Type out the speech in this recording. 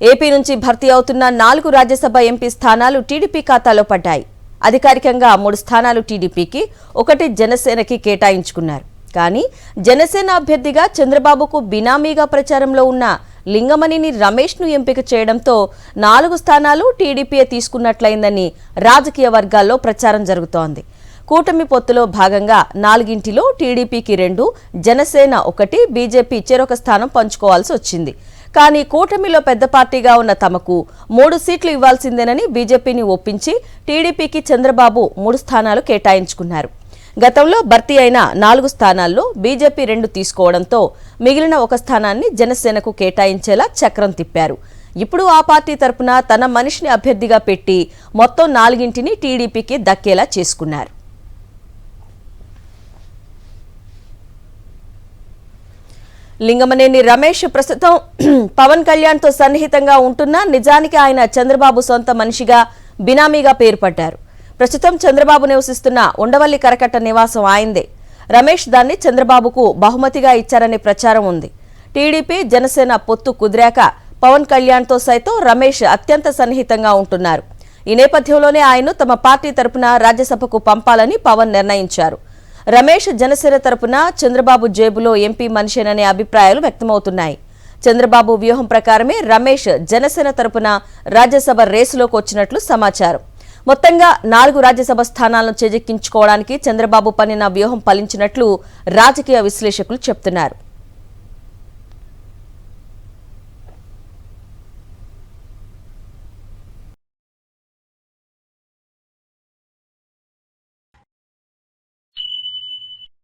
AP నుంచి భర్తీ అవుతున్న 4 రాజ్యసభ ఎంపీ స్థానాలు టీడీపీ ఖాతాలో పడ్డాయి. అధికారికంగా 3 స్థానాలు టీడీపీకి, 1 జనసేనకి కేటాయించుకున్నారు. కానీ జనసేన అభ్యర్థిగా చంద్రబాబుకు బినామీగా ప్రచారంలో ఉన్న లింగమనేని రమేష్ను ఎంపిక చేయడంతో 4 స్థానాలు టీడీపీయే తీసుకున్నట్లయిందని రాజకీయ వర్గాల్లో ప్రచారం జరుగుతోంది. కూటమి పొత్తులో భాగంగా 4 టీడీపీకి 2, జనసేన 1, బీజేపీ చెరొక స్థానం పంచుకోవాల్సి వచ్చింది. కానీ కూటమిలో పెద్ద పార్టీగా ఉన్న తమకు 3 సీట్లు ఇవ్వాల్సిందేనని బీజేపీని ఒప్పించి టీడీపీకి చంద్రబాబు 3 స్థానాలు కేటాయించుకున్నారు. గతంలో భర్తీ అయిన 4 స్థానాల్లో బీజేపీ 2 తీసుకోవడంతో మిగిలిన 1 స్థానాన్ని జనసేనకు కేటాయించేలా చక్రం తిప్పారు. ఇప్పుడు ఆ పార్టీ తరపున తన మనిషిని అభ్యర్థిగా పెట్టి మొత్తం 4 టీడీపీకి దక్కేలా చేసుకున్నారు. లింగమనేని రమేష్ ప్రస్తుతం పవన్ కళ్యాణ్తో సన్నిహితంగా ఉంటున్నా నిజానికి ఆయన చంద్రబాబు సొంత మనిషిగా బినామీగా పేరు పడ్డారు. ప్రస్తుతం చంద్రబాబు నివసిస్తున్న ఉండవల్లి కరకట్ట నివాసం ఆయనదే. రమేష్ దాన్ని చంద్రబాబుకు బహుమతిగా ఇచ్చారనే ప్రచారం ఉంది. టీడీపీ జనసేన పొత్తు కుదిరాక పవన్ కళ్యాణ్తో సైతం రమేష్ అత్యంత సన్నిహితంగా ఉంటున్నారు. ఈ నేపథ్యంలోనే ఆయన్ను తమ పార్టీ తరపున రాజ్యసభకు పంపాలని పవన్ నిర్ణయించారు. రమేష్ జనసేన తరపున చంద్రబాబు జేబులో ఎంపీ మనిషేననే అభిప్రాయాలు వ్యక్తమవుతున్నాయి. చంద్రబాబు వ్యూహం ప్రకారమే రమేష్ జనసేన తరపున రాజ్యసభ రేసులోకి వచ్చినట్లు సమాచారం. మొత్తంగా 4 రాజ్యసభ స్థానాలను చేజెక్కించుకోవడానికి చంద్రబాబు పన్నిన వ్యూహం ఫలించినట్లు రాజకీయ విశ్లేషకులు చెబుతున్నారు.